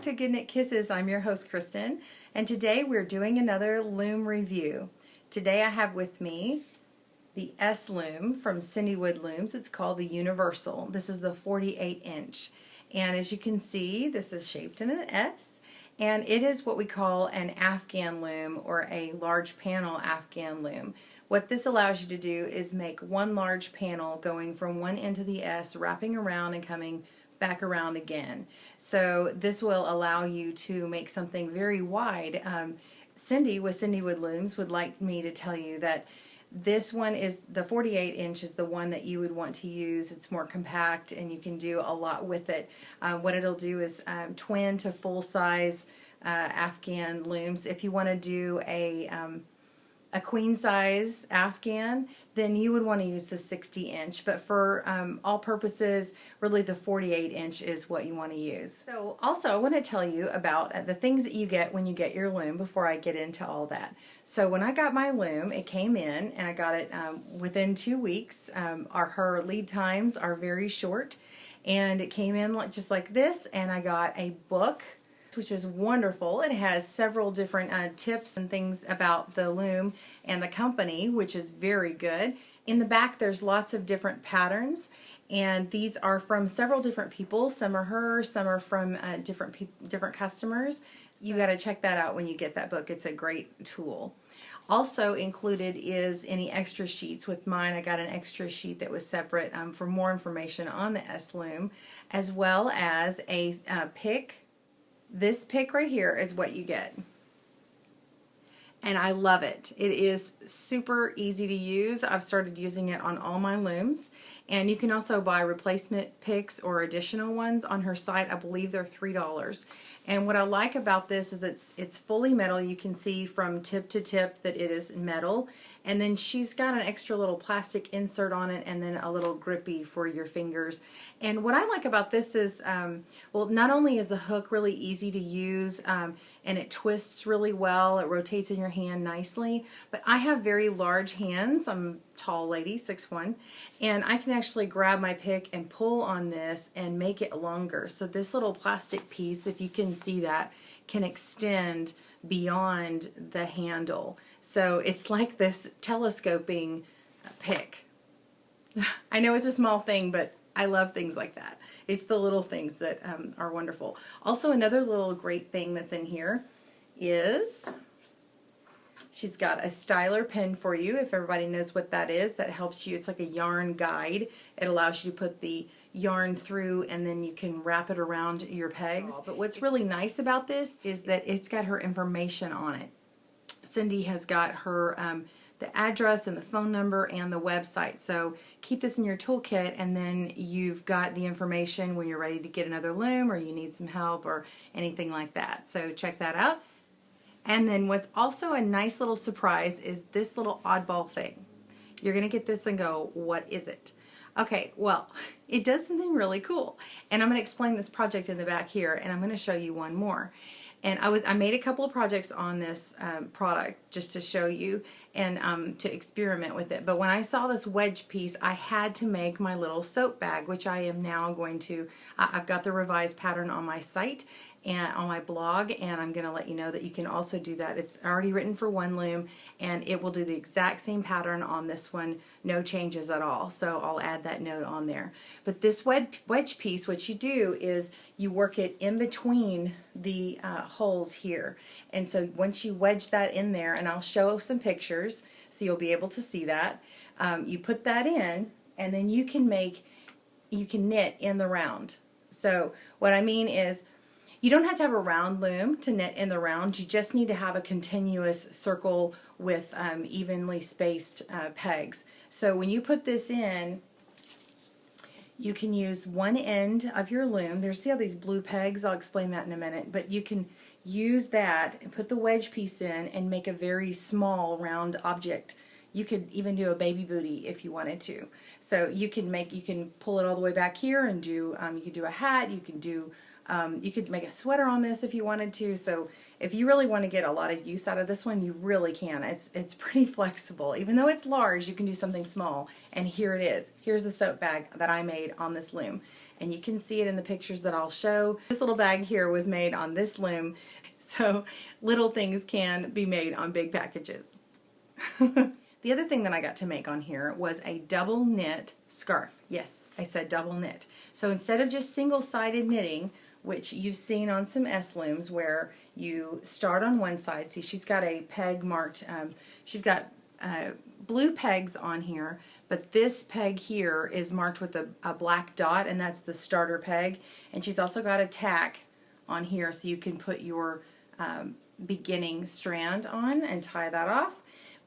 back to Good Knit Kisses. I'm your host Kristen, and today we're doing another loom review. Today I have with me the S Loom from CinDWood Looms. It's called the Universal. This is the 48 inch, and as you can see, this is shaped in an S, and it is what we call an afghan loom, or a large panel afghan loom. What this allows you to do is make one large panel going from one end of the S, wrapping around and coming back around again. So this will allow you to make something very wide. Cindy with CinDWood Looms would like me to tell you that this one is the 48 inch is the one that you would want to use. It's more compact and you can do a lot with it. What it'll do is twin to full size afghan looms. If you want to do a queen size afghan, then you would want to use the 60 inch, but for all purposes, really the 48 inch is what you want to use. So also I want to tell you about the things that you get when you get your loom before I get into all that. So when I got my loom, it came in and I got it within 2 weeks. Her lead times are very short, and it came in just like this, and I got a book, which is wonderful. It has several different tips and things about the loom and the company, which is very good. In the back there's lots of different patterns, and these are from several different people. Some are her, some are from different customers. You got to check that out when you get that book. It's a great tool. Also included is any extra sheets. With mine, I got an extra sheet that was separate for more information on the S Loom, as well as a pick. This pick right here is what you get, and I love it. It is super easy to use. I've started using it on all my looms, and you can also buy replacement picks or additional ones on her site. I believe they're $3. And what I like about this is it's fully metal. You can see from tip to tip that it is metal, and then she's got an extra little plastic insert on it, and then a little grippy for your fingers. And what I like about this is, well, not only is the hook really easy to use, and it twists really well, it rotates in your hand nicely, but I have very large hands. I'm a tall lady, 6'1", and I can actually grab my pick and pull on this and make it longer. So this little plastic piece, if you can see that, can extend beyond the handle. So it's like this telescoping pick. I know it's a small thing, but I love things like that. It's the little things that are wonderful. Also, another little great thing that's in here is she's got a styler pen for you. If everybody knows what that is, that helps you. It's like a yarn guide. It allows you to put the yarn through, and then you can wrap it around your pegs. But what's really nice about this is that it's got her information on it. Cindy has got her the address and the phone number and the website. So keep this in your toolkit, and then you've got the information when you're ready to get another loom or you need some help or anything like that. So check that out. And then what's also a nice little surprise is this little oddball thing. You're going to get this and go, what is it? Okay, well, it does something really cool. And I'm going to explain this project in the back here, and I'm going to show you one more. And I made a couple of projects on this product just to show you and to experiment with it. But when I saw this wedge piece, I had to make my little soap bag, which I am now going to, I've got the revised pattern on my site and on my blog, and I'm going to let you know that you can also do that. It's already written for one loom, and it will do the exact same pattern on this one, no changes at all. So I'll add that note on there. But this wedge piece, what you do is you work it in between the holes here. And so once you wedge that in there, and I'll show some pictures so you'll be able to see that, you put that in, and then you can knit in the round. So what I mean is, you don't have to have a round loom to knit in the round. You just need to have a continuous circle with evenly spaced pegs. So when you put this in, you can use one end of your loom. See all these blue pegs? I'll explain that in a minute. But you can use that and put the wedge piece in and make a very small round object. You could even do a baby booty if you wanted to. So you can pull it all the way back here and do, you can do a hat, you can do You could make a sweater on this if you wanted to. So if you really want to get a lot of use out of this one, you really can. It's pretty flexible. Even though it's large, you can do something small. And here it is. Here's the soap bag that I made on this loom. And you can see it in the pictures that I'll show. This little bag here was made on this loom. So little things can be made on big packages. The other thing that I got to make on here was a double knit scarf. Yes, I said double knit. So instead of just single-sided knitting, which you've seen on some S looms where you start on one side. See, she's got a peg marked, she's got blue pegs on here, but this peg here is marked with a black dot, and that's the starter peg. And she's also got a tack on here so you can put your beginning strand on and tie that off.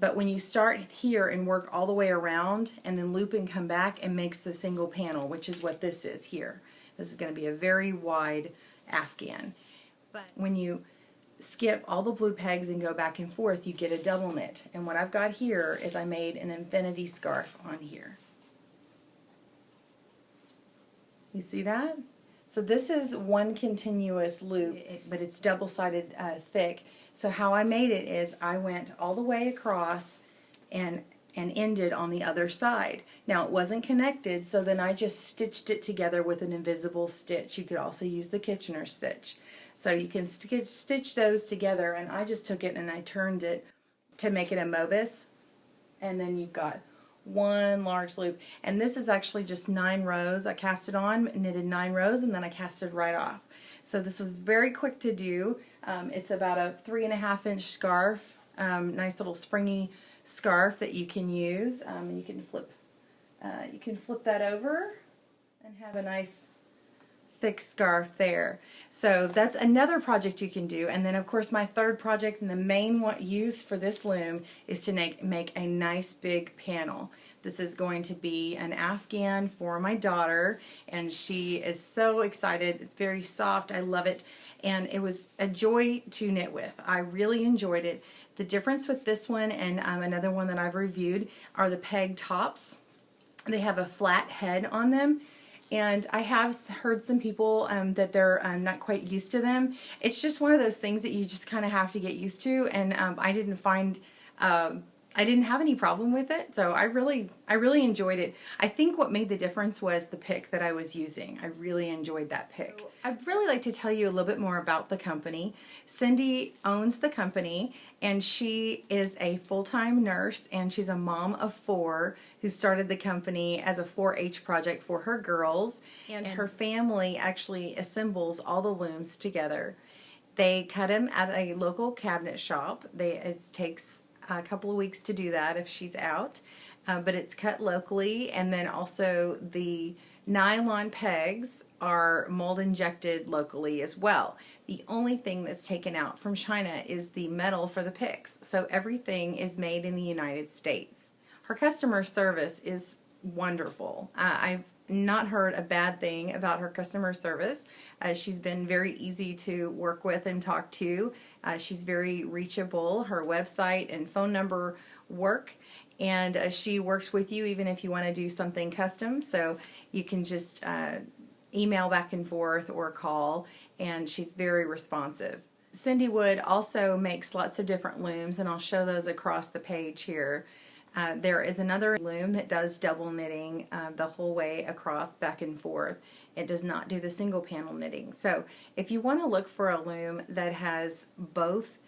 But when you start here and work all the way around and then loop and come back, it makes the single panel, which is what this is here. This is going to be a very wide afghan. But when you skip all the blue pegs and go back and forth, you get a double knit. And what I've got here is I made an infinity scarf on here. You see that? So this is one continuous loop, but it's double-sided thick. So how I made it is I went all the way across and ended on the other side. Now it wasn't connected, so then I just stitched it together with an invisible stitch. You could also use the Kitchener stitch. So you can stitch those together, and I just took it and I turned it to make it a mobus, and then you've got one large loop. And this is actually just 9 rows. I cast it on, knitted 9 rows, and then I cast it right off. So this was very quick to do. It's about a 3.5-inch scarf, nice little springy scarf that you can use. You can flip that over and have a nice thick scarf there. So that's another project you can do. And then of course my third project and the main use for this loom is to make a nice big panel. This is going to be an afghan for my daughter, and she is so excited. It's very soft. I love it, and it was a joy to knit with. I really enjoyed it. The difference with this one and another one that I've reviewed are the peg tops. They have a flat head on them. And I have heard some people that they're not quite used to them. It's just one of those things that you just kind of have to get used to, and I didn't find, I didn't have any problem with it, so I really enjoyed it. I think what made the difference was the pick that I was using. I really enjoyed that pick. I'd really like to tell you a little bit more about the company. Cindy owns the company, and she is a full-time nurse, and she's a mom of 4 who started the company as a 4-H project for her girls, and her family actually assembles all the looms together. They cut them at a local cabinet shop. It takes a couple of weeks to do that if she's out, but it's cut locally, and then also the nylon pegs are mold injected locally as well. The only thing that's taken out from China is the metal for the picks, so everything is made in the United States. Her customer service is wonderful. I've not heard a bad thing about her customer service. She's been very easy to work with and talk to. She's very reachable. Her website and phone number work, and she works with you even if you want to do something custom, so you can just email back and forth or call, and she's very responsive. CinDWood also makes lots of different looms, and I'll show those across the page here. There is another loom that does double knitting the whole way across, back and forth. It does not do the single panel knitting. So if you want to look for a loom that has both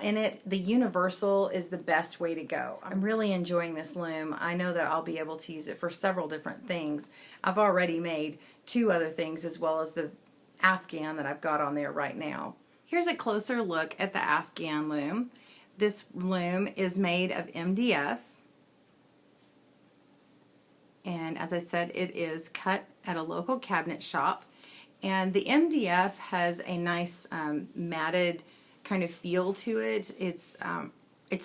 in it, the universal is the best way to go. I'm really enjoying this loom. I know that I'll be able to use it for several different things. I've already made 2 other things, as well as the afghan that I've got on there right now. Here's a closer look at the afghan loom. This loom is made of MDF. And as I said, it is cut at a local cabinet shop, and the MDF has a nice matted kind of feel to it. It's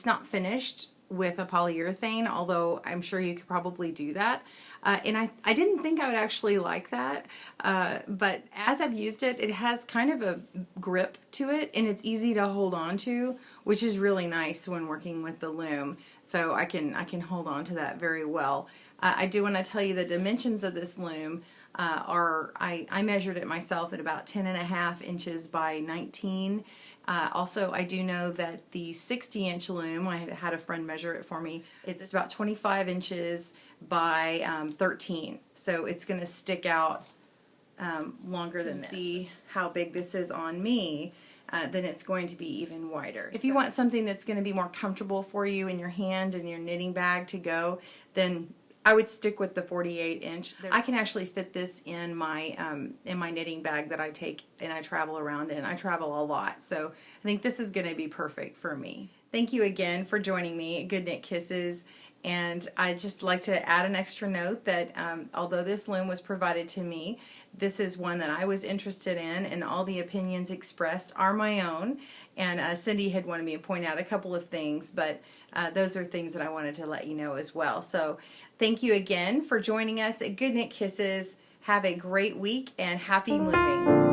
not finished with a polyurethane, although I'm sure you could probably do that. And I didn't think I would actually like that, but as I've used it, it has kind of a grip to it, and it's easy to hold on to, which is really nice when working with the loom. So I can hold on to that very well. I do want to tell you the dimensions of this loom. I measured it myself at about 10.5 inches by 19. Also, I do know that the 60-inch loom, I had a friend measure it for me, it's about 25 inches by 13. So it's going to stick out longer than this. See how big this is on me, then it's going to be even wider. If you want something that's going to be more comfortable for you in your hand and your knitting bag to go, then I would stick with the 48-inch. I can actually fit this in my knitting bag that I take and I travel around in. I travel a lot, so I think this is going to be perfect for me. Thank you again for joining me at Good Knit Kisses. And I'd just like to add an extra note that although this loom was provided to me, this is one that I was interested in, and all the opinions expressed are my own. And Cindy had wanted me to point out a couple of things, but those are things that I wanted to let you know as well. So thank you again for joining us at Good Knit Kisses. Have a great week and happy looming.